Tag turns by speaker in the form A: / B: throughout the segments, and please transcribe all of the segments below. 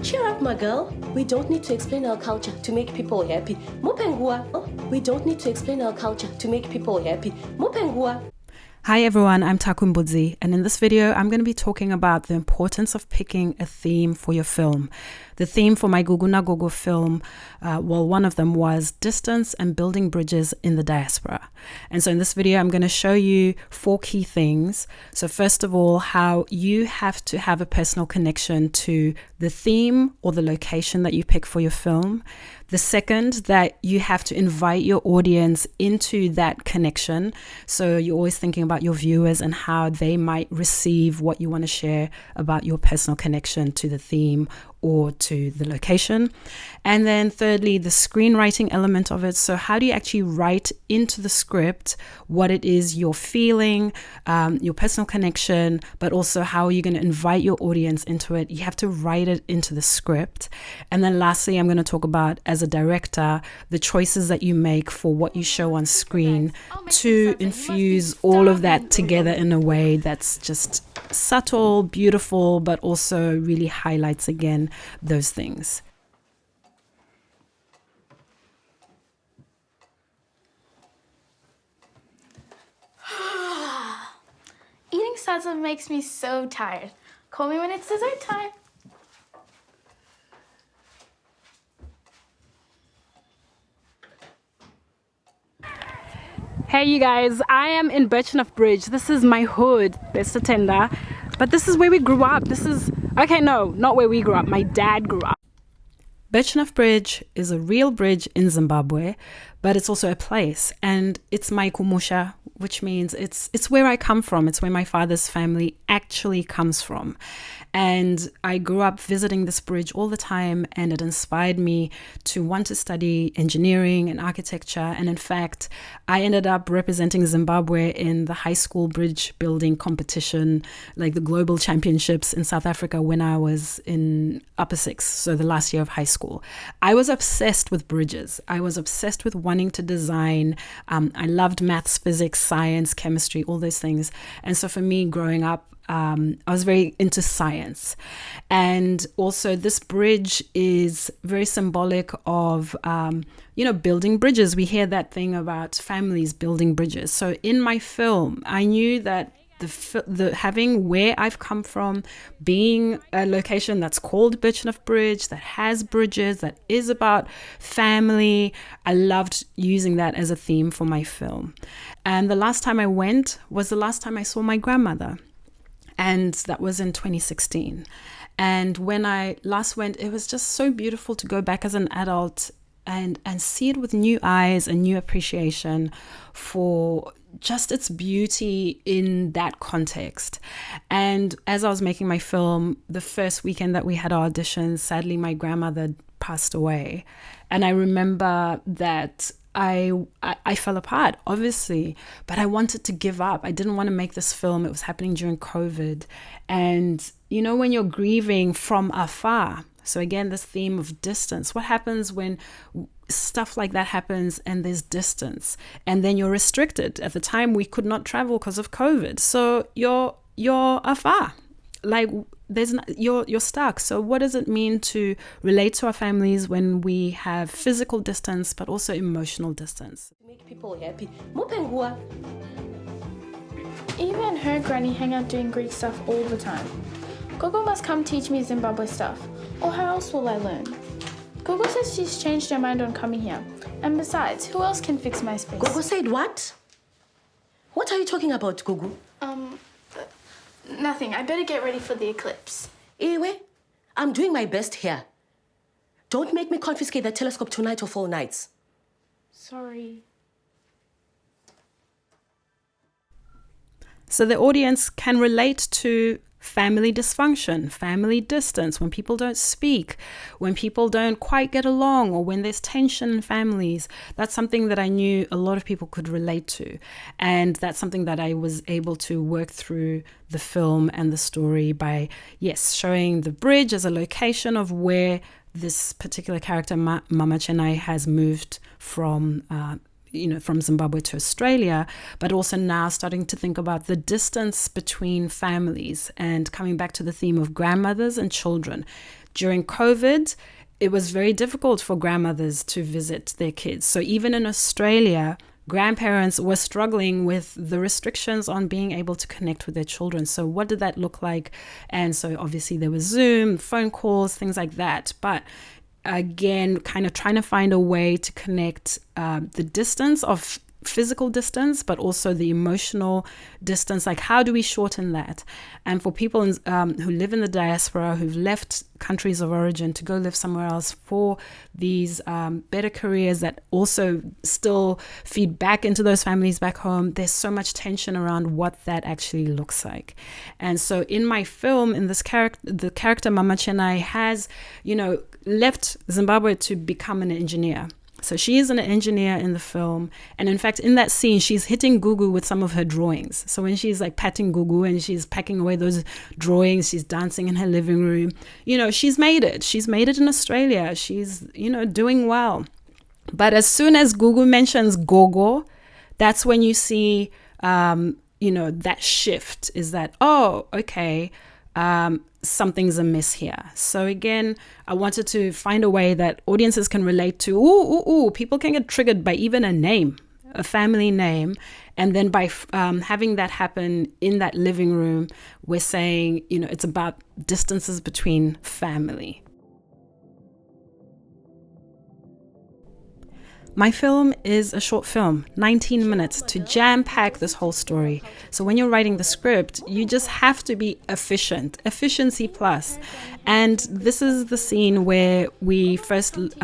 A: Cheer up, my girl. We don't need to explain our culture to make people happy. Mupengua. We don't need to explain our culture to make people happy. Mupengua.
B: Hi everyone, I'm Taku Mbudzi, and in this video I'm going to be talking about the importance of picking a theme for your film. The theme for my Gugu naGogo film, one of them was distance and building bridges in the diaspora. And so in this video I'm going to show you 4 key things. So first of all, how you have to have a personal connection to the theme or the location that you pick for your film. The second, that you have to invite your audience into that connection. So you're always thinking about your viewers and how they might receive what you want to share about your personal connection to the theme or to the location. And then thirdly, the screenwriting element of it. So how do you actually write into the script what it is you're feeling, your personal connection, but also how are you going to invite your audience into it? You have to write it into the script. And then lastly, I'm going to talk about, as a director, the choices that you make for what you show on screen to infuse all of that together in a way that's just subtle, beautiful, but also really highlights again those things.
C: Eating salsa makes me so tired. Call me when it's dessert time.
B: Hey you guys, I am in Birchenough Bridge. This is my hood, Best Tender. But this is where we grew up. Not where we grew up. My dad grew up. Birchenough Bridge is a real bridge in Zimbabwe, but it's also a place, and it's my kumusha, which means it's where I come from. It's where my father's family actually comes from. And I grew up visiting this bridge all the time, and it inspired me to want to study engineering and architecture. And in fact, I ended up representing Zimbabwe in the high school bridge building competition, like the global championships in South Africa, when I was in upper 6, so the last year of high school. I was obsessed with bridges. I was obsessed with wanting to design. I loved maths, physics, science, chemistry, all those things. And so for me, growing up, I was very into science. And also this bridge is very symbolic of, building bridges. We hear that thing about families building bridges. So in my film, I knew that having where I've come from, being a location that's called Birchenough Bridge, that has bridges, that is about family, I loved using that as a theme for my film. And the last time I went was the last time I saw my grandmother. And that was in 2016. And when I last went, it was just so beautiful to go back as an adult and see it with new eyes and new appreciation for just its beauty in that context. And as I was making my film, the first weekend that we had our auditions, sadly, my grandmother passed away. And I remember that I fell apart, obviously, but I wanted to give up. I didn't want to make this film. It was happening during COVID. And when you're grieving from afar, so again, this theme of distance, what happens when stuff like that happens and there's distance and then you're restricted? At the time, we could not travel because of COVID. So you're afar. Like you're stuck. So what does it mean to relate to our families when we have physical distance but also emotional distance?
A: Make people happy. Mupengua.
C: Eva and her granny hang out doing Greek stuff all the time. Gogo must come teach me Zimbabwe stuff, or how else will I learn? Gogo says she's changed her mind on coming here. And besides, who else can fix my space?
A: Gogo said what? What are you talking about, Gugu?
C: Nothing. I better get ready for the eclipse.
A: Anyway, I'm doing my best here. Don't make me confiscate the telescope tonight or 4 nights.
C: Sorry.
B: So the audience can relate to family dysfunction, family distance, when people don't speak, when people don't quite get along, or when there's tension in families. That's something that I knew a lot of people could relate to. And that's something that I was able to work through the film and the story by, showing the bridge as a location of where this particular character, Mama Chennai, has moved from from Zimbabwe to Australia, but also now starting to think about the distance between families and coming back to the theme of grandmothers and children. during COVID, it was very difficult for grandmothers to visit their kids. So even in Australia, grandparents were struggling with the restrictions on being able to connect with their children. So what did that look like? And so obviously there was Zoom, phone calls, things like that. But again, kind of trying to find a way to connect the distance of physical distance, but also the emotional distance. Like, how do we shorten that? And for people who live in the diaspora, who've left countries of origin to go live somewhere else for these better careers that also still feed back into those families back home, there's so much tension around what that actually looks like. And so in my film, in this the character Mama Chennai has, left Zimbabwe to become an engineer. So she is an engineer in the film. And in fact, in that scene, she's hitting Gugu with some of her drawings. So when she's like patting Gugu and she's packing away those drawings, she's dancing in her living room, she's made it. She's made it in Australia. She's, doing well. But as soon as Gugu mentions Gogo, that's when you see, that shift is that, oh, okay, something's amiss here. So again, I wanted to find a way that audiences can relate to. People can get triggered by even a name, a family name. And then by having that happen in that living room, we're saying, it's about distances between family. My film is a short film, 19 minutes, to jam-pack this whole story. So when you're writing the script, you just have to be efficient, efficiency plus. And this is the scene where we first meet,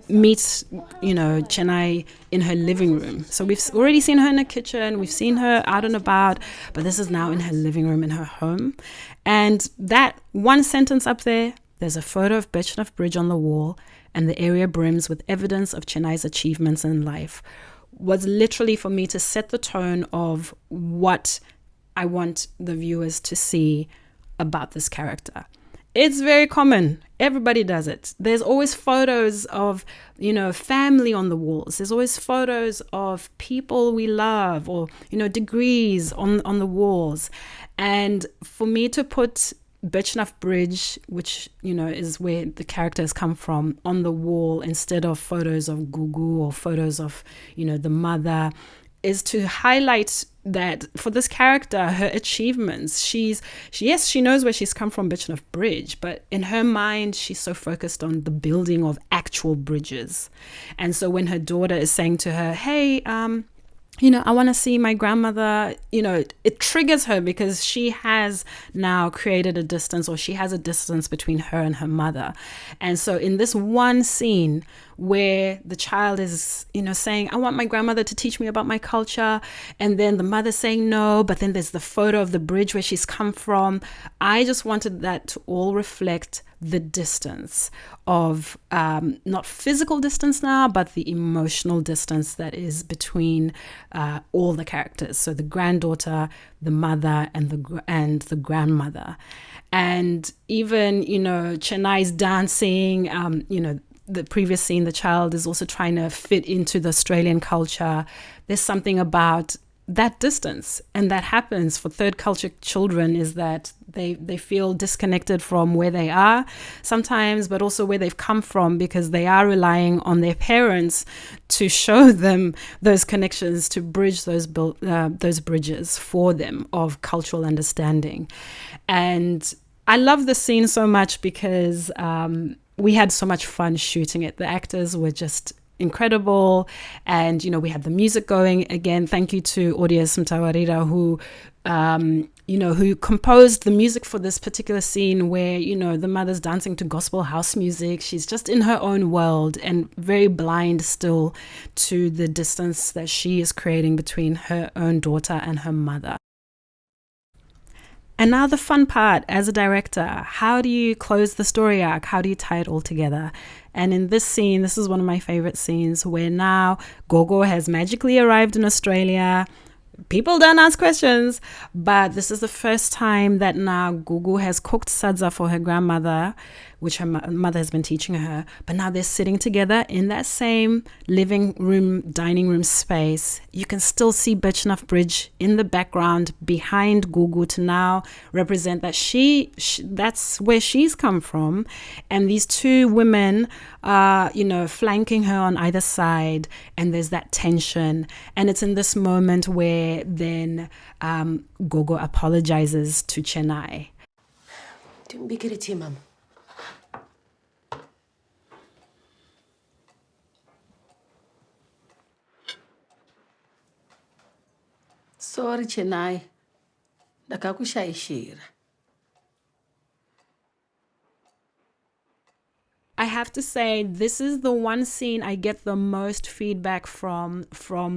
B: Chennai in her living room. So we've already seen her in the kitchen, we've seen her out and about, but this is now in her living room in her home. And that one sentence up there's a photo of Birchenough Bridge on the wall, and the area brims with evidence of Chennai's achievements in life, was literally for me to set the tone of what I want the viewers to see about this character. It's very common. Everybody does it. There's always photos of, family on the walls. There's always photos of people we love or, degrees on the walls. And for me to put Birchenough Bridge, which, is where the characters come from, on the wall instead of photos of Gugu or photos of, the mother, is to highlight that for this character, her achievements, she knows where she's come from, Birchenough Bridge, but in her mind, she's so focused on the building of actual bridges. And so when her daughter is saying to her, hey, I want to see my grandmother, it triggers her because she has now created a distance, or she has a distance between her and her mother. And so in this one scene where the child is, saying, I want my grandmother to teach me about my culture, and then the mother saying no, but then there's the photo of the bridge where she's come from. I just wanted that to all reflect the distance of not physical distance now, but the emotional distance that is between all the characters. So the granddaughter, the mother, and the grandmother. And even, Chennai's dancing, the previous scene, the child is also trying to fit into the Australian culture. There's something about that distance, and that happens for third culture children, is that they feel disconnected from where they are sometimes, but also where they've come from, because they are relying on their parents to show them those connections, to bridge those bridges for them of cultural understanding. And I love the scene so much because we had so much fun shooting it. The actors were just incredible, and we had the music going. Again, thank you to Audia Mtawarira, who composed the music for this particular scene where the mother's dancing to gospel house music. She's just in her own world and very blind still to the distance that she is creating between her own daughter and her mother. And now the fun part as a director. How do you close the story arc? How do you tie it all together? And in this scene, this is one of my favorite scenes, where now Gogo has magically arrived in Australia. People don't ask questions, but this is the first time that now Gugu has cooked sadza for her grandmother, which her mother has been teaching her. But now they're sitting together in that same living room, dining room space. You can still see Birchenough Bridge in the background behind Gugu to now represent that she that's where she's come from. And these two women are, flanking her on either side. And there's that tension. And it's in this moment where then Gogo apologizes to Chennai.
A: Don't be gritty, Mom.
D: Sorry, Chennai. Ndakakushaishira.
B: I have to say, this is the one scene I get the most feedback from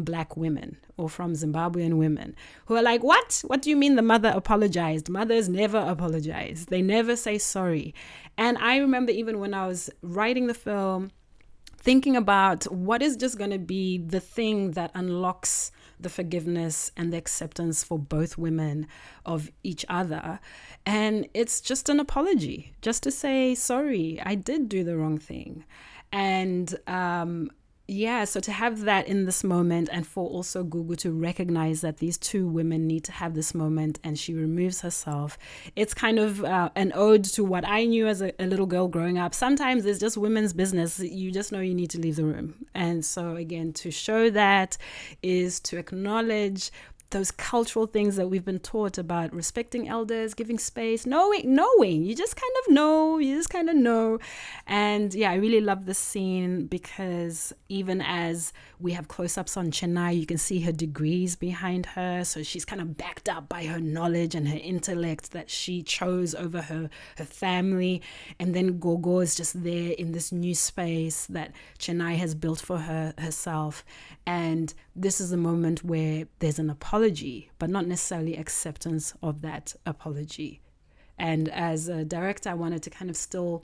B: Black women or from Zimbabwean women who are like, what? What do you mean the mother apologized? Mothers never apologize. They never say sorry. And I remember even when I was writing the film, thinking about what is just going to be the thing that unlocks the forgiveness and the acceptance for both women of each other. And it's just an apology, just to say, sorry, I did do the wrong thing. And so to have that in this moment, and for also Gugu to recognize that these two women need to have this moment, and she removes herself. It's kind of an ode to what I knew as a little girl growing up. Sometimes it's just women's business. You just know you need to leave the room. And so again, to show that is to acknowledge those cultural things that we've been taught about respecting elders, giving space, knowing. You just kind of know. And yeah, I really love this scene because even as we have close-ups on Chennai, you can see her degrees behind her. So she's kind of backed up by her knowledge and her intellect that she chose over her family. And then Gogo is just there in this new space that Chennai has built for herself. And this is a moment where there's an apology, but not necessarily acceptance of that apology. And as a director, I wanted to kind of still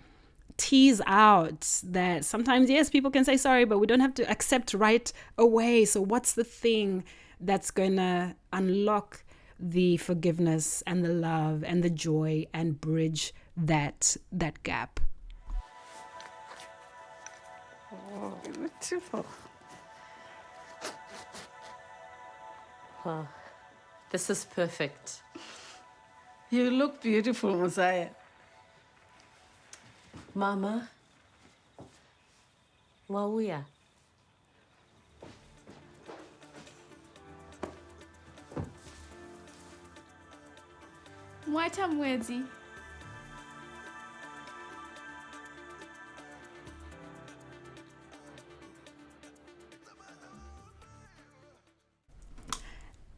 B: tease out that sometimes, yes, people can say sorry, but we don't have to accept right away. So what's the thing that's going to unlock the forgiveness and the love and the joy and bridge that gap?
D: Oh, beautiful.
A: Wow, this is perfect.
D: You look beautiful, Messiah.
A: Mama, wauya.
C: Mwaita mwezi.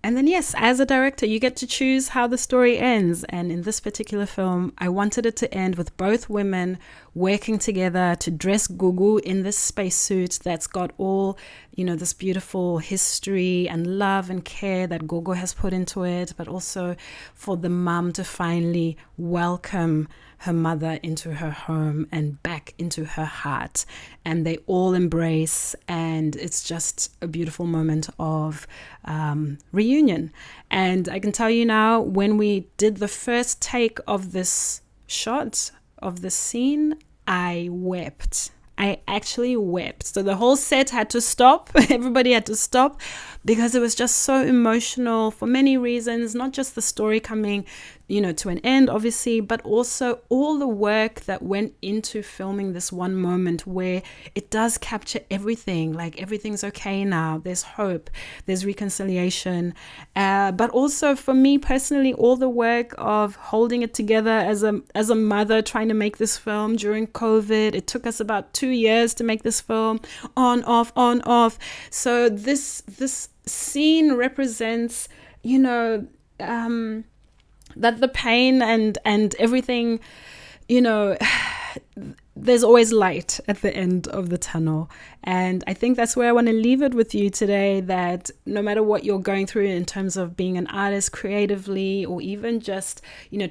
B: And then, yes, as a director, you get to choose how the story ends. And in this particular film, I wanted it to end with both women working together to dress Gugu in this spacesuit that's got all, this beautiful history and love and care that Gogo has put into it, but also for the mum to finally welcome her mother into her home and back into her heart. And they all embrace, and it's just a beautiful moment of reunion. And I can tell you now, when we did the first take of this shot, of the scene, I wept. I actually wept. So the whole set had to stop. Everybody had to stop because it was just so emotional for many reasons, not just the story coming, to an end, obviously, but also all the work that went into filming this one moment where it does capture everything. Like everything's okay now. There's hope. There's reconciliation. But also for me personally, all the work of holding it together as a mother trying to make this film during COVID. It took us about 2 years to make this film, on, off. So this scene represents, that the pain and everything, there's always light at the end of the tunnel. And I think that's where I want to leave it with you today, that no matter what you're going through in terms of being an artist creatively, or even just,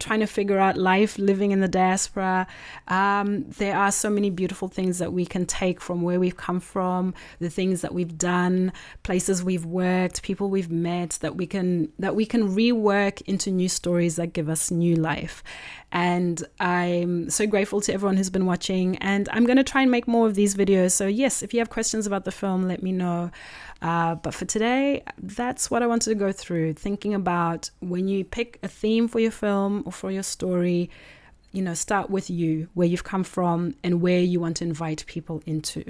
B: trying to figure out life living in the diaspora, there are so many beautiful things that we can take from where we've come from, the things that we've done, places we've worked, people we've met, that we can rework into new stories that give us new life. And I'm so grateful to everyone who's been watching, and I'm going to try and make more of these videos. So yes, if you have questions about the film, let me know. But for today, that's what I wanted to go through, thinking about when you pick a theme for your film or for your story, start with you, where you've come from and where you want to invite people into.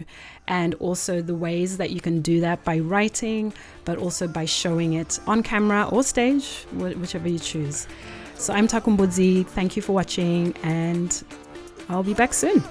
B: And also the ways that you can do that by writing, but also by showing it on camera or stage, whichever you choose. So I'm Taku Mbudzi. Thank you for watching, and I'll be back soon.